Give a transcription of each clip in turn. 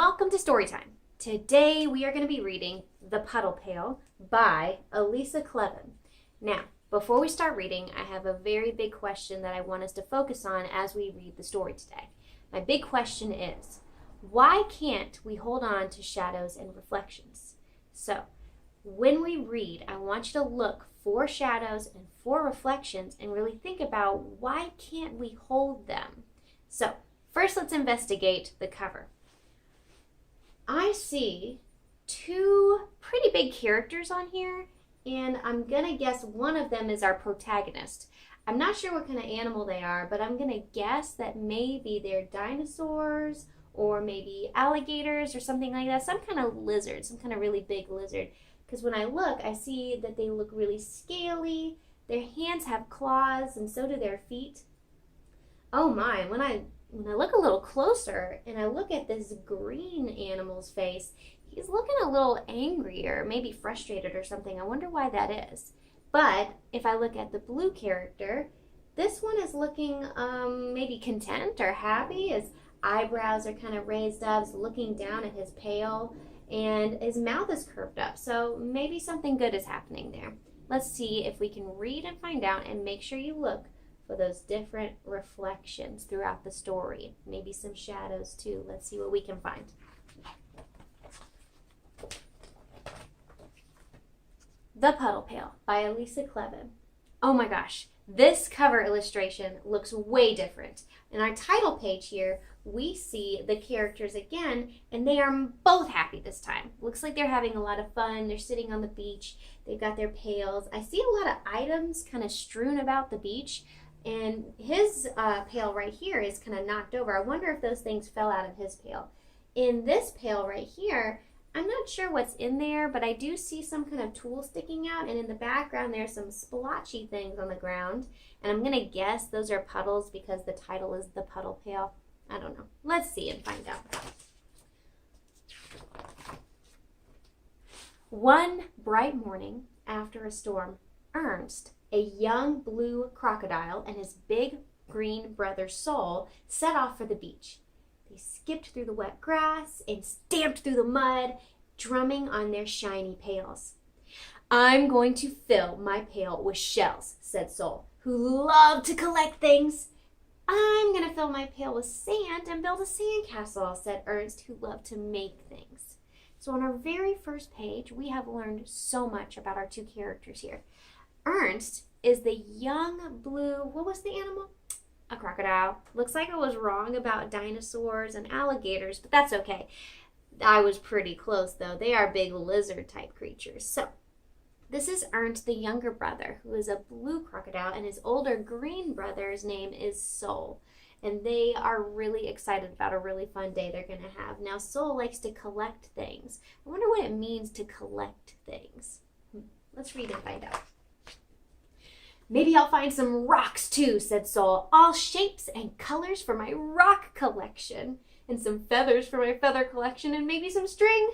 Welcome to Storytime. Today we are going to be reading The Puddle Pail by Elisa Kleven. Now, before we start reading, I have a very big question that I want us to focus on as we read the story today. My big question is, why can't we hold on to shadows and reflections? So, when we read, I want you to look for shadows and for reflections and really think about why can't we hold them? So, first let's investigate the cover. I see two pretty big characters on here, and I'm gonna guess one of them is our protagonist. I'm not sure what kind of animal they are, but I'm gonna guess that maybe they're dinosaurs or maybe alligators or something like that, some kind of lizard, some kind of really big lizard. Because when I look, I see that they look really scaly, their hands have claws, and so do their feet. Oh my, when I look a little closer and I look at this green animal's face, he's looking a little angry or maybe frustrated or something. I wonder why that is. But if I look at the blue character, this one is looking maybe content or happy. His eyebrows are kind of raised up, he's looking down at his pail, and his mouth is curved up. So maybe something good is happening there. Let's see if we can read and find out, and make sure you look for those different reflections throughout the story. Maybe some shadows too. Let's see what we can find. The Puddle Pail by Elisa Kleven. Oh my gosh, this cover illustration looks way different. In our title page here, we see the characters again, and they are both happy this time. Looks like they're having a lot of fun. They're sitting on the beach. They've got their pails. I see a lot of items kind of strewn about the beach. And his pail right here is kind of knocked over. I wonder if those things fell out of his pail. In this pail right here, I'm not sure what's in there, but I do see some kind of tool sticking out. And in the background, there's some splotchy things on the ground. And I'm going to guess those are puddles because the title is The Puddle Pail. I don't know. Let's see and find out. One bright morning after a storm, Ernst, a young blue crocodile, and his big green brother Sol set off for the beach. They skipped through the wet grass and stamped through the mud, drumming on their shiny pails. "I'm going to fill my pail with shells," said Sol, who loved to collect things. "I'm going to fill my pail with sand and build a sandcastle," said Ernst, who loved to make things. So on our very first page, we have learned so much about our two characters here. Ernst is the young blue, what was the animal? A crocodile. Looks like I was wrong about dinosaurs and alligators, but that's okay. I was pretty close though. They are big lizard type creatures. So this is Ernst, the younger brother, who is a blue crocodile, and his older green brother's name is Sol. And they are really excited about a really fun day they're going to have. Now, Sol likes to collect things. I wonder what it means to collect things. Let's read and find out. "Maybe I'll find some rocks too," said Sol. "All shapes and colors for my rock collection. And some feathers for my feather collection, and maybe some string."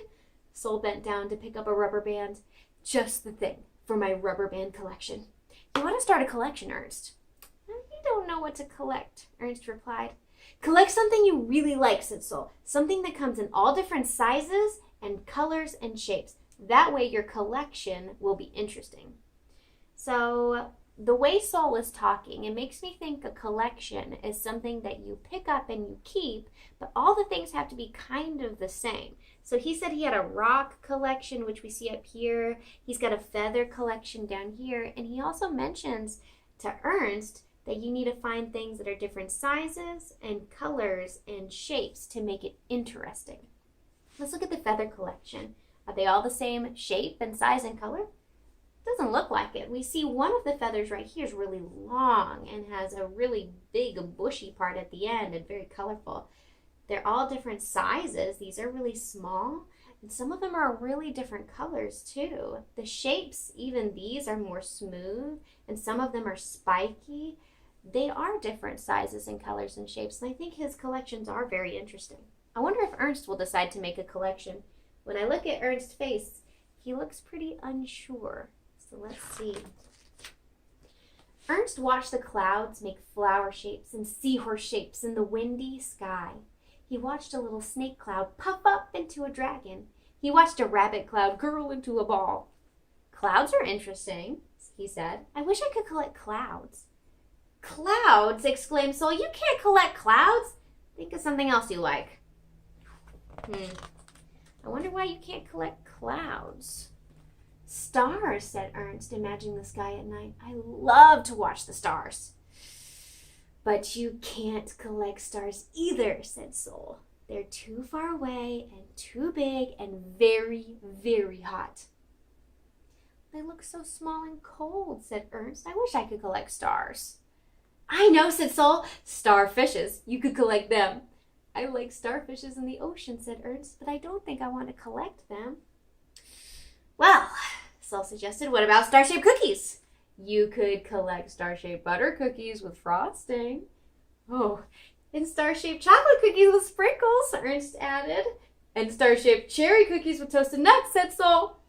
Sol bent down to pick up a rubber band. "Just the thing for my rubber band collection." "You want to start a collection, Ernst?" "I don't know what to collect," Ernst replied. "Collect something you really like," said Sol. "Something that comes in all different sizes and colors and shapes. That way your collection will be interesting." So the way Sol is talking, it makes me think a collection is something that you pick up and you keep, but all the things have to be kind of the same. So he said he had a rock collection, which we see up here. He's got a feather collection down here. And he also mentions to Ernst that you need to find things that are different sizes and colors and shapes to make it interesting. Let's look at the feather collection. Are they all the same shape and size and color? Doesn't look like it. We see one of the feathers right here is really long and has a really big bushy part at the end and very colorful. They're all different sizes. These are really small, and some of them are really different colors too. The shapes, even these, are more smooth, and some of them are spiky. They are different sizes and colors and shapes, and I think his collections are very interesting. I wonder if Ernst will decide to make a collection. When I look at Ernst's face, he looks pretty unsure. So let's see. Ernst watched the clouds make flower shapes and seahorse shapes in the windy sky. He watched a little snake cloud puff up into a dragon. He watched a rabbit cloud curl into a ball. Clouds are interesting, he said. I wish I could collect clouds. Clouds, exclaimed Sol. You can't collect clouds. Think of something else you like. I wonder why you can't collect clouds. Stars, said Ernst, imagining the sky at night. I love to watch the stars. But you can't collect stars either, said Sol. They're too far away and too big and very, very hot. They look so small and cold, said Ernst. I wish I could collect stars. I know, said Sol. Starfishes. You could collect them. I like starfishes in the ocean, said Ernst, but I don't think I want to collect them. Well, Sol suggested, what about star-shaped cookies? You could collect star-shaped butter cookies with frosting. Oh, and star-shaped chocolate cookies with sprinkles, Ernst added. And star-shaped cherry cookies with toasted nuts, said Sol.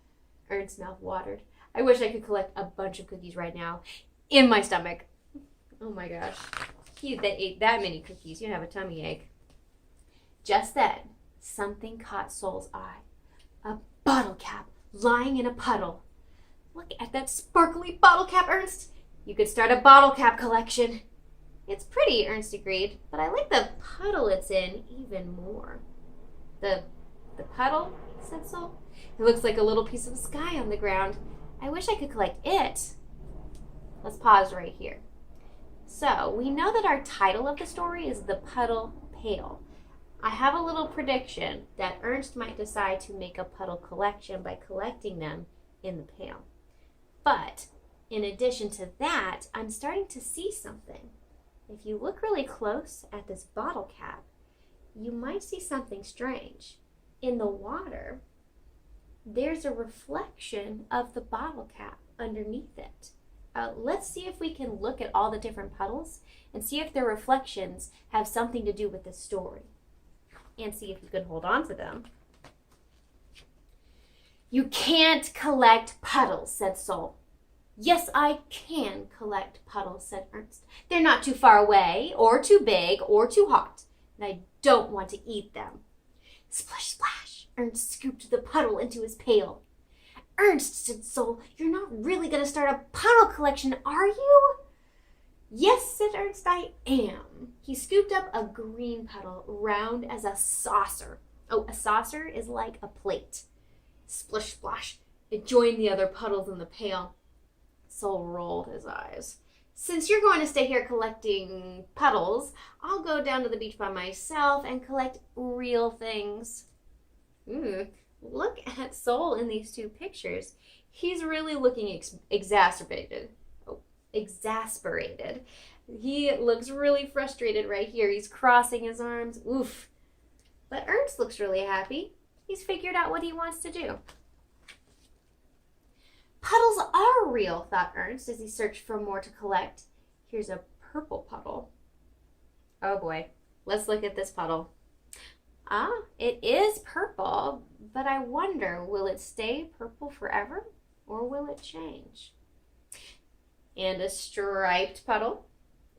Ernst's mouth watered. I wish I could collect a bunch of cookies right now in my stomach. Oh my gosh. They ate that many cookies. You'd have a tummy ache. Just then, something caught Sol's eye. A bottle cap lying in a puddle. Look at that sparkly bottle cap, Ernst. You could start a bottle cap collection. It's pretty, Ernst agreed, but I like the puddle it's in even more. The puddle, said Sol. It looks like a little piece of sky on the ground. I wish I could collect it. Let's pause right here. So, we know that our title of the story is The Puddle Pail. I have a little prediction that Ernst might decide to make a puddle collection by collecting them in the pail. But, in addition to that, I'm starting to see something. If you look really close at this bottle cap, you might see something strange. In the water, there's a reflection of the bottle cap underneath it. Let's see if we can look at all the different puddles and see if their reflections have something to do with this story. And see if you can hold on to them. You can't collect puddles, said Sol. Yes, I can collect puddles, said Ernst. They're not too far away, or too big, or too hot, and I don't want to eat them. Splish, splash, Ernst scooped the puddle into his pail. Ernst, said Sol, you're not really going to start a puddle collection, are you? Yes, said Ernst, I am. He scooped up a green puddle, round as a saucer. Oh, a saucer is like a plate. Splish, splash, it joined the other puddles in the pail. Sol rolled his eyes. Since you're going to stay here collecting puddles, I'll go down to the beach by myself and collect real things. Look at Sol in these two pictures. He's really looking exasperated. He looks really frustrated right here. He's crossing his arms. Oof. But Ernst looks really happy. He's figured out what he wants to do. Puddles are real, thought Ernst as he searched for more to collect. Here's a purple puddle. Oh boy. Let's look at this puddle. It is purple, but I wonder, will it stay purple forever or will it change? And a striped puddle,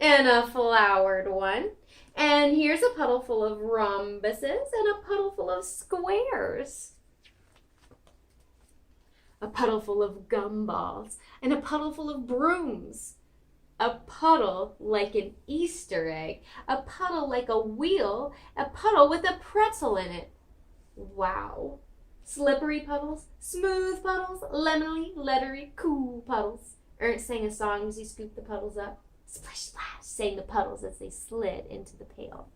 and a flowered one. And here's a puddle full of rhombuses and a puddle full of squares. A puddle full of gumballs and a puddle full of brooms. A puddle like an Easter egg. A puddle like a wheel. A puddle with a pretzel in it. Wow. Slippery puddles, smooth puddles, lemony, lettery, cool puddles. Ernst sang a song as he scooped the puddles up. Splash, splash, sang the puddles as they slid into the pail.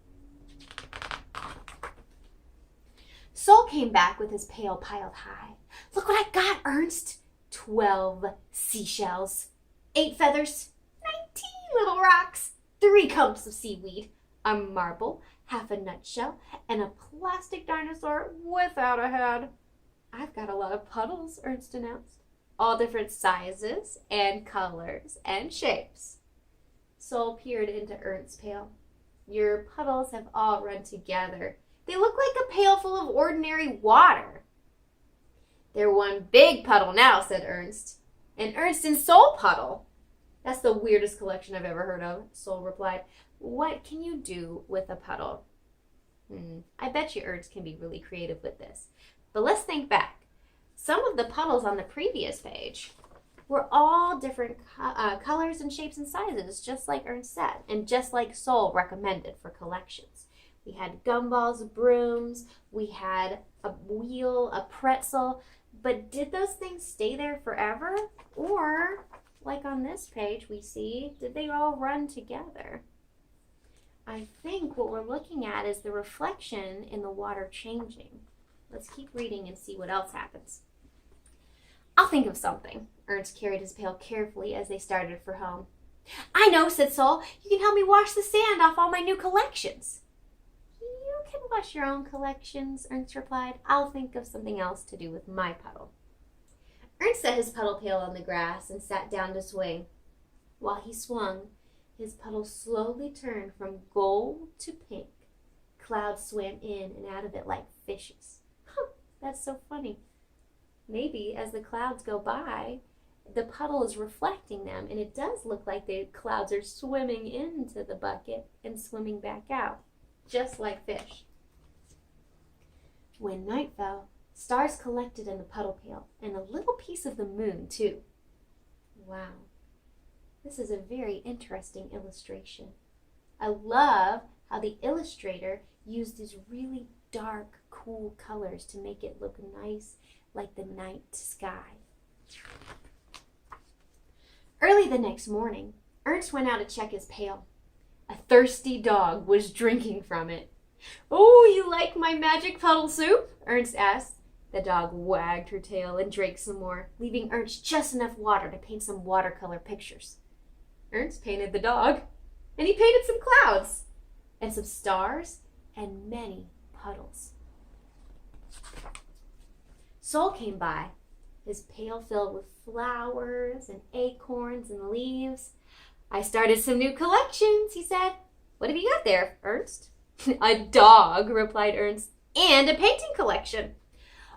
Sol came back with his pail piled high. Look what I got, Ernst. 12 seashells, 8 feathers, 19 little rocks, 3 clumps of seaweed, a marble, half a nutshell, and a plastic dinosaur without a head. I've got a lot of puddles, Ernst announced. All different sizes and colors and shapes. Sol peered into Ernst's pail. Your puddles have all run together. They look like a pail full of ordinary water. They're one big puddle now, said Ernst. An Ernst and Sol puddle. That's the weirdest collection I've ever heard of, Sol replied. What can you do with a puddle? I bet you Ernst can be really creative with this. But let's think back. Some of the puddles on the previous page were all different colors and shapes and sizes, just like Ernst said, and just like Sol recommended for collections. We had gumballs, brooms, we had a wheel, a pretzel, but did those things stay there forever? Or, like on this page we see, did they all run together? I think what we're looking at is the reflection in the water changing. Let's keep reading and see what else happens. I'll think of something. Ernst carried his pail carefully as they started for home. I know, said Sol. You can help me wash the sand off all my new collections. You can wash your own collections, Ernst replied. I'll think of something else to do with my puddle. Ernst set his puddle pail on the grass and sat down to swing. While he swung, his puddle slowly turned from gold to pink. Clouds swam in and out of it like fishes. That's so funny. Maybe as the clouds go by, the puddle is reflecting them, and it does look like the clouds are swimming into the bucket and swimming back out, just like fish. When night fell, stars collected in the puddle pail, and a little piece of the moon, too. Wow. This is a very interesting illustration. I love how the illustrator used these really dark, cool colors to make it look nice, like the night sky. Early the next morning, Ernst went out to check his pail. A thirsty dog was drinking from it. Oh, you like my magic puddle soup? Ernst asked. The dog wagged her tail and drank some more, leaving Ernst just enough water to paint some watercolor pictures. Ernst painted the dog, and he painted some clouds, and some stars, and many puddles. Sol came by, his pail filled with flowers and acorns and leaves. I started some new collections, he said. What have you got there, Ernst? A dog, replied Ernst, and a painting collection.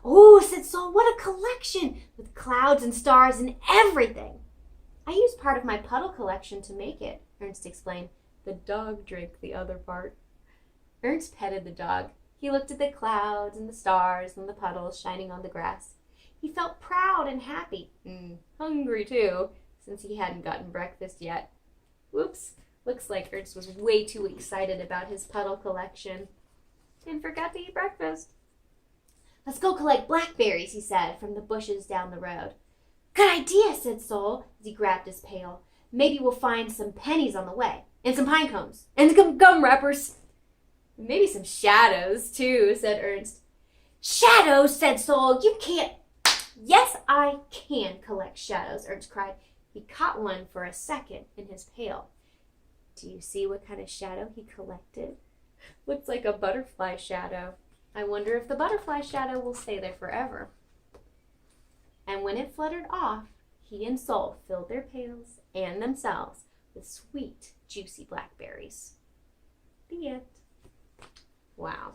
Oh, said Sol, what a collection, with clouds and stars and everything. I used part of my puddle collection to make it, Ernst explained. The dog drank the other part. Ernst petted the dog. He looked at the clouds and the stars and the puddles shining on the grass. He felt proud and happy, hungry too, since he hadn't gotten breakfast yet. Whoops, looks like Ernst was way too excited about his puddle collection and forgot to eat breakfast. Let's go collect blackberries, he said, from the bushes down the road. Good idea, said Sol, as he grabbed his pail. Maybe we'll find some pennies on the way, and some pine cones, and some gum wrappers. Maybe some shadows, too, said Ernst. Shadows, said Sol. You can't. Yes, I can collect shadows, Ernst cried. He caught one for a second in his pail. Do you see what kind of shadow he collected? Looks like a butterfly shadow. I wonder if the butterfly shadow will stay there forever. And when it fluttered off, he and Sol filled their pails and themselves with sweet, juicy blackberries. The end. Wow,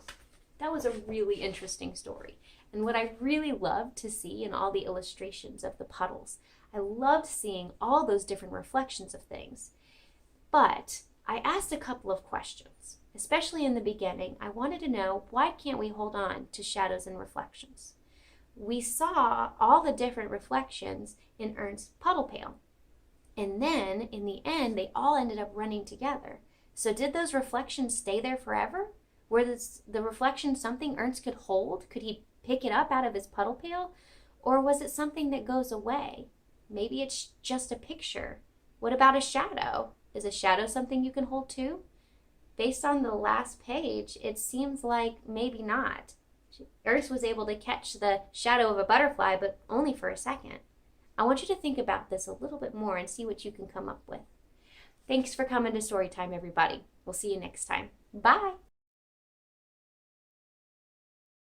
that was a really interesting story. And what I really loved to see in all the illustrations of the puddles, I loved seeing all those different reflections of things. But I asked a couple of questions, especially in the beginning. I wanted to know, why can't we hold on to shadows and reflections? We saw all the different reflections in Ernst's puddle pail. And then, in the end, they all ended up running together. So did those reflections stay there forever? Were the reflection something Ernst could hold? Could he pick it up out of his puddle pail? Or was it something that goes away? Maybe it's just a picture. What about a shadow? Is a shadow something you can hold too? Based on the last page, it seems like maybe not. Ernst was able to catch the shadow of a butterfly, but only for a second. I want you to think about this a little bit more and see what you can come up with. Thanks for coming to Storytime, everybody. We'll see you next time. Bye!